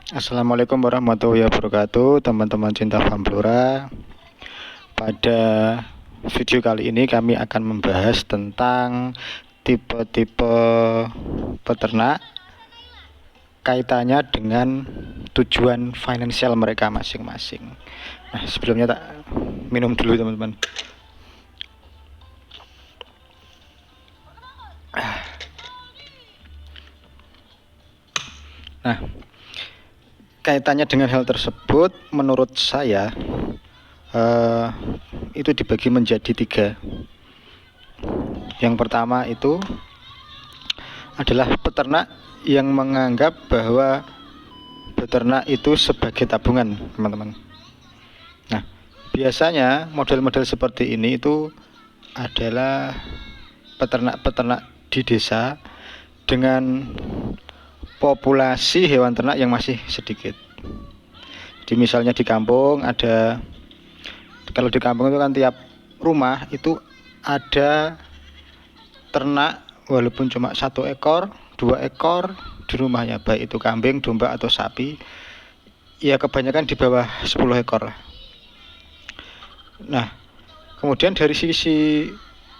Assalamualaikum warahmatullahi wabarakatuh, teman-teman cinta Famflora. Pada video kali ini kami akan membahas tentang tipe-tipe peternak, kaitannya dengan tujuan finansial mereka masing-masing. Nah, sebelumnya tak minum dulu teman-teman. Nah, kaitannya dengan hal tersebut, menurut saya itu dibagi menjadi 3. Yang pertama itu adalah peternak yang menganggap bahwa beternak itu sebagai tabungan, teman-teman. Nah, biasanya model-model seperti ini itu adalah peternak-peternak di desa dengan populasi hewan ternak yang masih sedikit. Jadi misalnya di kampung ada, kalau di kampung itu kan tiap rumah itu ada ternak walaupun cuma 1 ekor, 2 ekor di rumahnya, baik itu kambing, domba atau sapi. Ya kebanyakan di bawah 10 ekor lah. Nah, kemudian dari sisi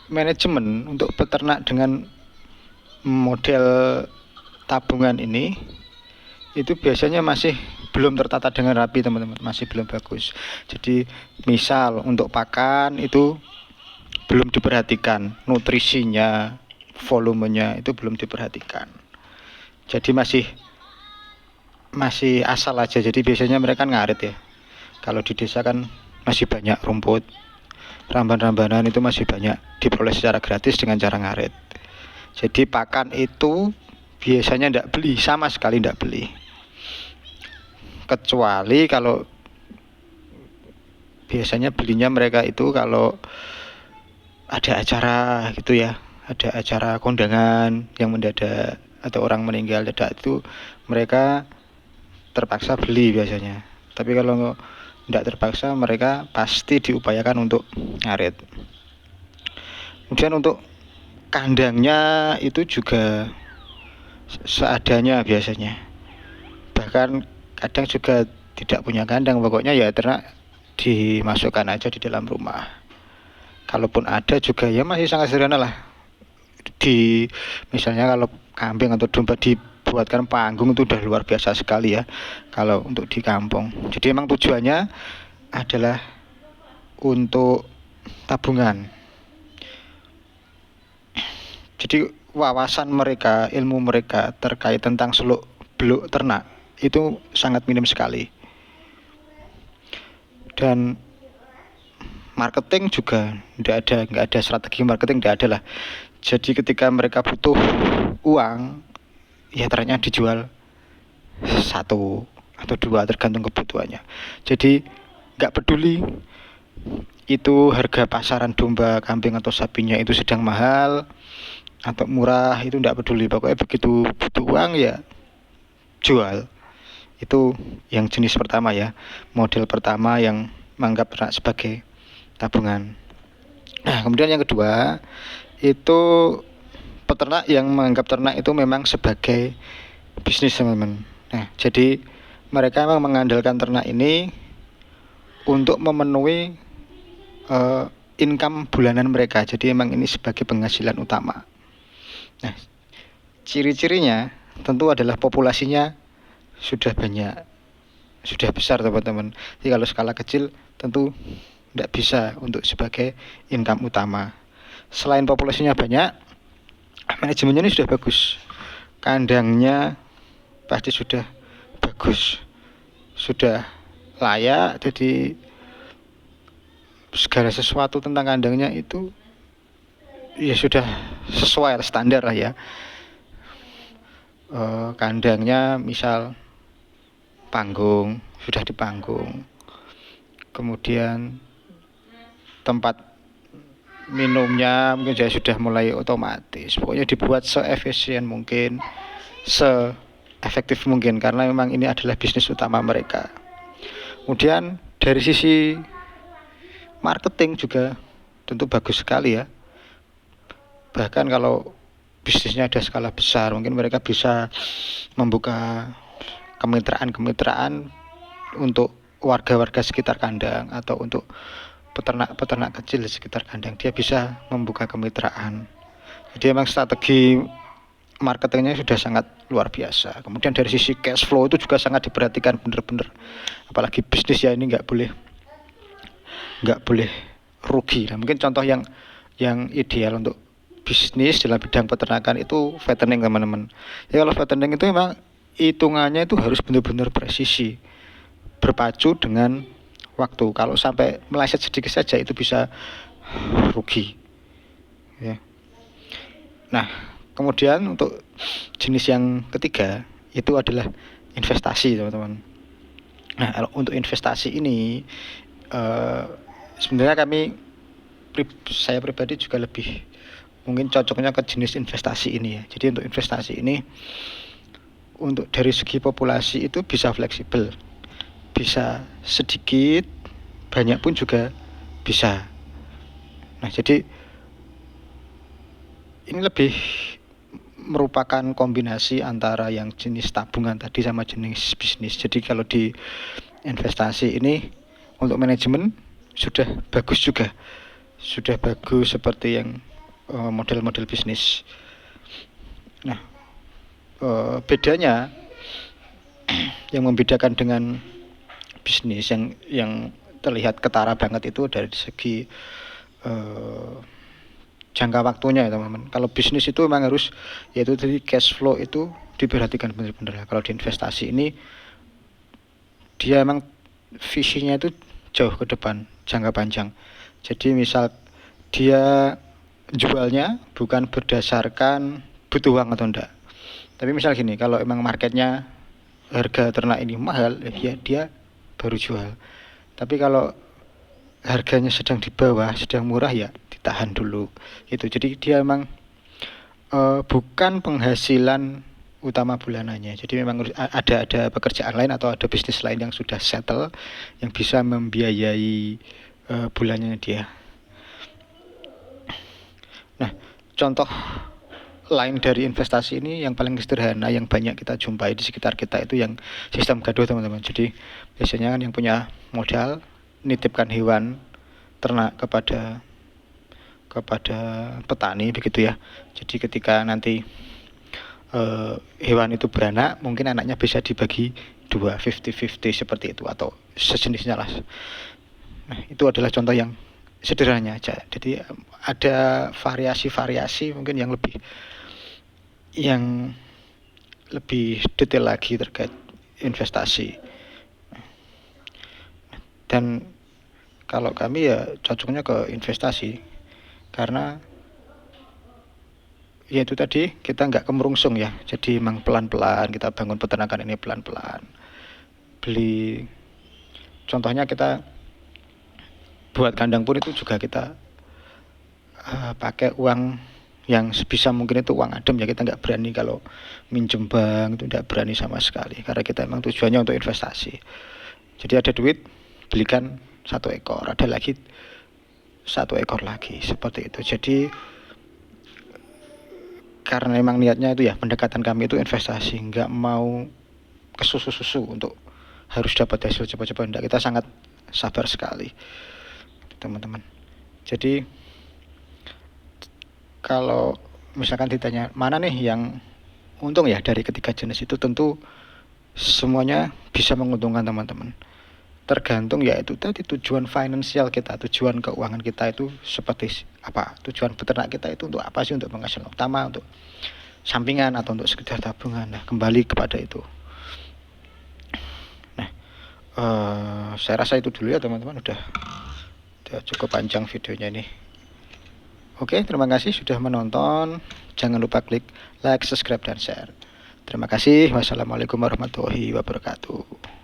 manajemen untuk peternak dengan model tabungan ini itu biasanya masih belum tertata dengan rapi, teman-teman, masih belum bagus. Jadi misal untuk pakan itu belum diperhatikan, nutrisinya, volumenya itu belum diperhatikan. Jadi masih asal aja. Jadi biasanya mereka ngarit ya. Kalau di desa kan masih banyak rumput, ramban-rambanan itu masih banyak diperoleh secara gratis dengan cara ngarit. Jadi pakan itu biasanya tidak beli, sama sekali tidak beli. Kecuali kalau biasanya belinya mereka itu kalau ada acara gitu ya, ada acara kondangan yang mendadak atau orang meninggal dadak, itu mereka terpaksa beli biasanya. Tapi kalau tidak terpaksa, mereka pasti diupayakan untuk ngarit. Kemudian untuk kandangnya itu juga seadanya biasanya. Bahkan kadang juga tidak punya kandang, pokoknya ya ternak dimasukkan aja di dalam rumah. Kalaupun ada juga ya masih sangat sederhana lah. Misalnya kalau kambing atau domba dibuatkan panggung itu udah luar biasa sekali ya kalau untuk di kampung. Jadi emang tujuannya adalah untuk tabungan. Jadi wawasan mereka, ilmu mereka terkait tentang seluk beluk ternak itu sangat minim sekali. Dan marketing juga nggak ada strategi marketing, nggak ada lah. Jadi ketika mereka butuh uang, ya ternyata dijual 1 atau 2 tergantung kebutuhannya. Jadi nggak peduli itu harga pasaran domba, kambing atau sapinya itu sedang mahal atau murah, itu nggak peduli. Pokoknya begitu butuh uang ya jual. Itu yang jenis pertama ya, model pertama yang menganggap ternak sebagai tabungan. Nah, kemudian yang kedua itu peternak yang menganggap ternak itu memang sebagai bisnis, teman-teman. Nah, jadi mereka memang mengandalkan ternak ini untuk memenuhi income bulanan mereka. Jadi memang ini sebagai penghasilan utama. Nah, ciri-cirinya tentu adalah populasinya sudah banyak, sudah besar, teman-teman. Jadi kalau skala kecil tentu tidak bisa untuk sebagai income utama. Selain populasinya banyak, manajemennya ini sudah bagus. Kandangnya pasti sudah bagus, sudah layak. Jadi segala sesuatu tentang kandangnya itu ya sudah sesuai standar lah ya. Kandangnya misal panggung, sudah dipanggung. Kemudian tempat minumnya mungkin sudah mulai otomatis. Pokoknya dibuat seefisien mungkin, seefektif mungkin, karena memang ini adalah bisnis utama mereka. Kemudian dari sisi marketing juga tentu bagus sekali ya. Bahkan kalau bisnisnya ada skala besar, mungkin mereka bisa membuka kemitraan untuk warga-warga sekitar kandang atau untuk peternak-peternak kecil di sekitar kandang, dia bisa membuka kemitraan. Jadi memang strategi marketingnya sudah sangat luar biasa. Kemudian dari sisi cash flow itu juga sangat diperhatikan benar-benar. Apalagi bisnis ya, ini nggak boleh rugi. Nah, mungkin contoh yang ideal untuk bisnis dalam bidang peternakan itu fattening, teman-teman. Ya kalau fattening itu memang hitungannya itu harus benar-benar presisi, berpacu dengan waktu. Kalau sampai meleset sedikit saja itu bisa rugi ya. Nah, kemudian untuk jenis yang ketiga itu adalah investasi, teman-teman. Nah, kalau untuk investasi ini sebenarnya saya pribadi juga lebih mungkin cocoknya ke jenis investasi ini ya. Jadi untuk investasi ini, untuk dari segi populasi itu bisa fleksibel, bisa sedikit, banyak pun juga bisa. Nah, jadi ini lebih merupakan kombinasi antara yang jenis tabungan tadi sama jenis bisnis. Jadi kalau di investasi ini untuk manajemen sudah bagus juga, sudah bagus seperti yang model-model bisnis. Nah, bedanya yang membedakan dengan bisnis yang terlihat ketara banget itu dari segi jangka waktunya ya, teman-teman. Kalau bisnis itu memang harus, yaitu dari cash flow itu diperhatikan benar-benar. Kalau di investasi ini dia memang visinya itu jauh ke depan, jangka panjang. Jadi misal dia jualnya bukan berdasarkan butuh uang atau enggak, tapi misal gini, kalau emang marketnya harga ternak ini mahal, ya dia baru jual. Tapi kalau harganya sedang di bawah, sedang murah, ya ditahan dulu. Itu jadi dia memang bukan penghasilan utama bulanannya. Jadi memang ada pekerjaan lain atau ada bisnis lain yang sudah settle, yang bisa membiayai bulannya dia. Nah, contoh lain dari investasi ini yang paling sederhana yang banyak kita jumpai di sekitar kita itu yang sistem gado, teman-teman. Jadi biasanya kan yang punya modal nitipkan hewan ternak kepada petani begitu ya. Jadi ketika nanti hewan itu beranak, mungkin anaknya bisa dibagi 50-50 seperti itu atau sejenisnya lah. Nah, itu adalah contoh yang sederhananya aja. Jadi ada variasi-variasi mungkin yang lebih detail lagi terkait investasi. Dan kalau kami ya cocoknya ke investasi, karena ya itu tadi, kita nggak kemerungsung ya. Jadi emang pelan-pelan kita bangun peternakan ini, pelan-pelan. Beli, contohnya kita buat kandang pun itu juga kita pakai uang yang sebisa mungkin itu uang adem ya. Kita nggak berani kalau minjem bank, itu nggak berani sama sekali, karena kita emang tujuannya untuk investasi. Jadi ada duit, belikan 1 ekor, ada lagi 1 ekor lagi, seperti itu. Jadi karena memang niatnya itu ya, pendekatan kami itu investasi, nggak mau kesusu-susu untuk harus dapat hasil cepat-cepat. Enggak, kita sangat sabar sekali, teman-teman. Jadi kalau misalkan ditanya mana nih yang untung ya dari ketiga jenis itu, tentu semuanya bisa menguntungkan, teman-teman. Tergantung yaitu tadi tujuan finansial kita, tujuan keuangan kita itu seperti apa, tujuan peternak kita itu untuk apa sih, untuk penghasilan utama, untuk sampingan, atau untuk sekedar tabungan. Nah, kembali kepada itu. Nah, saya rasa itu dulu ya, teman-teman. Udah cukup panjang videonya ini. Oke, terima kasih sudah menonton. Jangan lupa klik like, subscribe, dan share. Terima kasih. Wassalamualaikum warahmatullahi wabarakatuh.